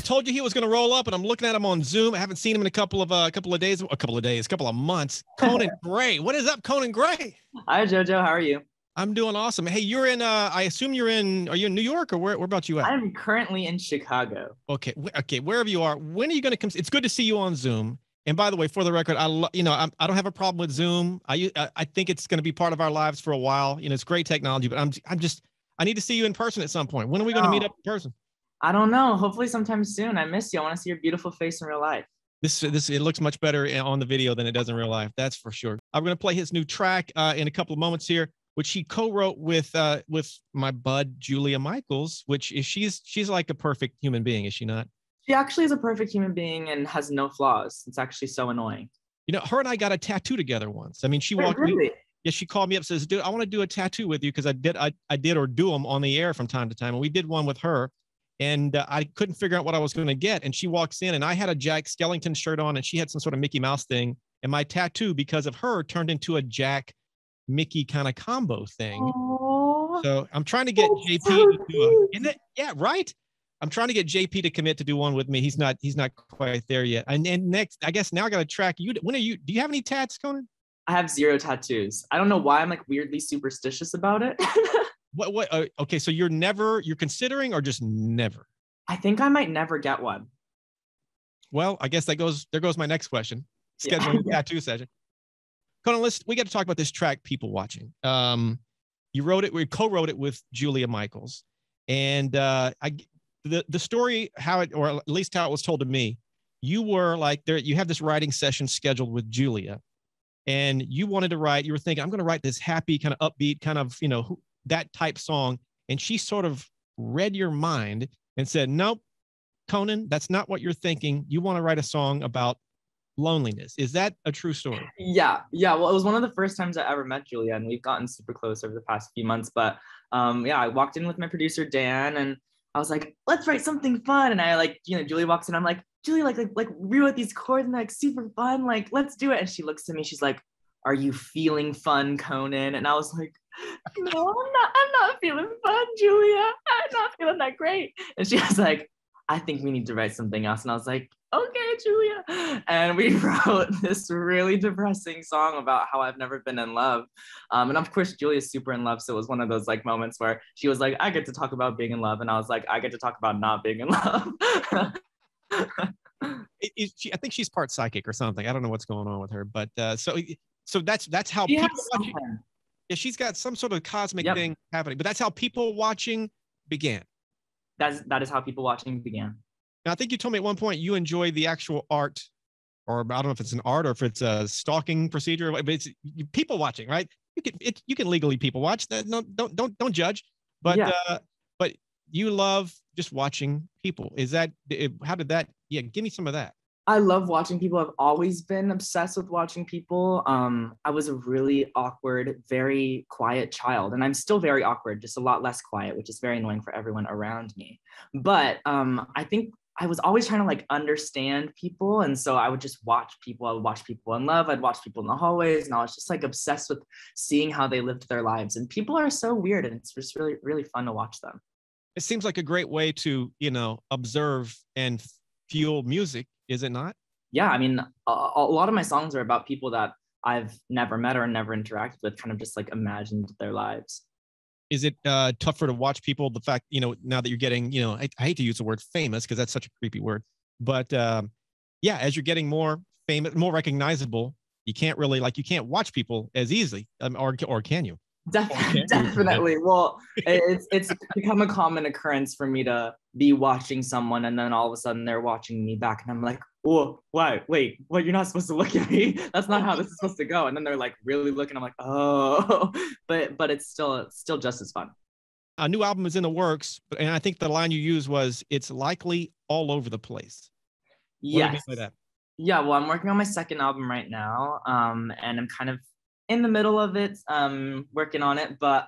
told you he was going to roll up, and I'm looking at him on Zoom. I haven't seen him in a couple of months. Conan Gray. What is up, Conan Gray? Hi, JoJo. How are you? I'm doing awesome. Hey, you're in, I assume are you in New York, or where about you at? I'm currently in Chicago. Okay. Wherever you are, when are you going to come? It's good to see you on Zoom. And by the way, for the record, I don't have a problem with Zoom. I think it's going to be part of our lives for a while. It's great technology, but I need to see you in person at some point. When are we going to meet up in person? I don't know. Hopefully sometime soon. I miss you. I want to see your beautiful face in real life. It looks much better on the video than it does in real life. That's for sure. I'm going to play his new track in a couple of moments here, which he co-wrote with my bud Julia Michaels, which is she's like a perfect human being, is she not? She actually is a perfect human being and has no flaws. It's actually so annoying. Her and I got a tattoo together once. I mean, she walked really? Yeah, she called me up and says, dude, I want to do a tattoo with you, because I did or do them on the air from time to time. And we did one with her, and I couldn't figure out what I was going to get. And she walks in, and I had a Jack Skellington shirt on, and she had some sort of Mickey Mouse thing. And my tattoo, because of her, turned into a Jack Mickey kind of combo thing. Aww. So I'm trying to get JP to do isn't it? Yeah, right. I'm trying to get JP to commit to do one with me. He's not quite there yet. And next, I guess now I got to track you. Do you have any tats, Conan? I have 0 tattoos. I don't know why I'm like weirdly superstitious about it. What? Okay, so you're considering, or just never? I think I might never get one. Well, I guess there goes my next question. Scheduling a tattoo session. Conan, we got to talk about this track, People Watching. We co-wrote it with Julia Michaels. And the story, or at least how it was told to me, you were like, you have this writing session scheduled with Julia, and you wanted to write, you were thinking, I'm going to write this happy, kind of upbeat, kind of, that type song. And she sort of read your mind and said, nope, Conan, that's not what you're thinking. You want to write a song about loneliness. Is that a true story? Yeah. Well, it was one of the first times I ever met Julia, and we've gotten super close over the past few months. But I walked in with my producer, Dan, and I was like, let's write something fun. And I Julia walks in, I'm like, Julia, like rewrote these chords and like super fun, like, let's do it. And she looks at me, she's like, are you feeling fun, Conan? And I was like, no, I'm not feeling fun, Julia. I'm not feeling that great. And she was like, I think we need to write something else. And I was like, okay, Julia. And we wrote this really depressing song about how I've never been in love. And of course, Julia's super in love. So it was one of those like moments where she was like, I get to talk about being in love. And I was like, I get to talk about not being in love. I think she's part psychic or something. I don't know what's going on with her, but so that's how people watching. Yeah, she's got some sort of cosmic thing happening, but that's how People Watching began. That is how People Watching began. Now, I think you told me at one point you enjoy the actual art, or I don't know if it's an art or if it's a stalking procedure, but it's people watching, right? You can legally people watch. Don't judge, but you love just watching people. How did that? Yeah, give me some of that. I love watching people. I've always been obsessed with watching people. I was a really awkward, very quiet child, and I'm still very awkward, just a lot less quiet, which is very annoying for everyone around me. But I think I was always trying to like understand people. And so I would just watch people. I would watch people in love. I'd watch people in the hallways, and I was just like obsessed with seeing how they lived their lives. And people are so weird, and it's just really, really fun to watch them. It seems like a great way to, observe and fuel music. Is it not? Yeah, I mean, a lot of my songs are about people that I've never met or never interacted with, kind of just like imagined their lives. Is it tougher to watch people? The fact, now that you're getting, I hate to use the word famous because that's such a creepy word, but as you're getting more famous, more recognizable, you can't watch people as easily, or can you? Definitely. Well, it's become a common occurrence for me to be watching someone, and then all of a sudden they're watching me back, and I'm like, oh, wait, what? You're not supposed to look at me. That's not how this is supposed to go. And then they're like really looking. I'm like, oh, but it's still just as fun. A new album is in the works, and I think the line you used was, "It's likely all over the place." Yes. What do you mean by that? Yeah. Well, I'm working on my second album right now, and I'm kind of in the middle of it, working on it, but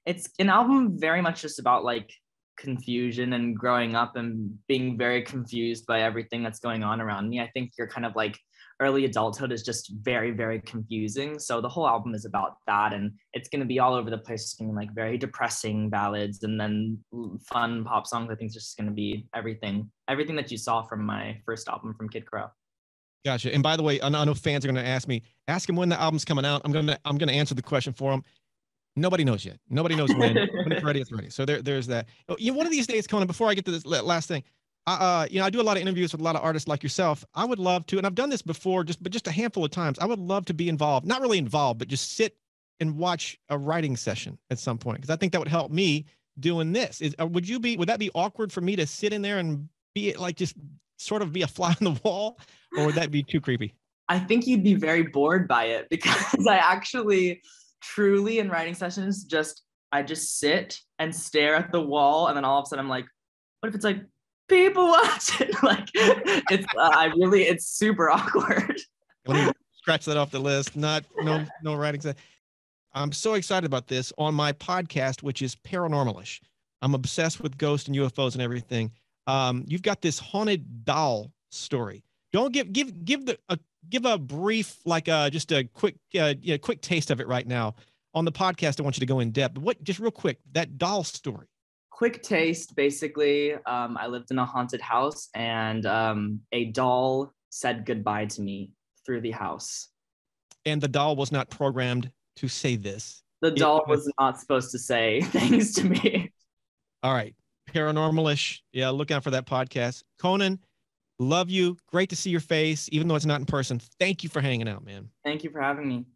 it's an album very much just about like confusion and growing up and being very confused by everything that's going on around me. I think you're kind of like early adulthood is just very, very confusing. So the whole album is about that, and it's going to be all over the place. It's going to be like very depressing ballads and then fun pop songs. I think it's just going to be everything that you saw from my first album from Kid Crow. Gotcha. And by the way, I know fans are going to ask him when the album's coming out. I'm going to answer the question for him. Nobody knows yet. Nobody knows when. When it's ready, it's ready. So there's that. One of these days, Conan, before I get to this last thing, I do a lot of interviews with a lot of artists like yourself. I would love to, and I've done this before, just a handful of times. I would love to be involved, not really involved, but just sit and watch a writing session at some point, because I think that would help me doing this. Would that be awkward for me to sit in there and be like, just sort of be a fly on the wall, or would that be too creepy? I think you'd be very bored by it, because I actually truly in writing sessions, I just sit and stare at the wall, and then all of a sudden I'm like, what if it's like people watching? Like it's super awkward. Let me scratch that off the list. No writing session. I'm so excited about this on my podcast, which is Paranormalish. I'm obsessed with ghosts and UFOs and everything. You've got this haunted doll story. Don't give a brief, like just a quick taste of it right now. On the podcast, I want you to go in depth. Just real quick, that doll story. Quick taste, basically. I lived in a haunted house, and a doll said goodbye to me through the house. And the doll was not programmed to say this. The doll was not supposed to say things to me. All right. Paranormalish. Yeah, look out for that podcast. Conan, love you. Great to see your face, even though it's not in person. Thank you for hanging out, man. Thank you for having me.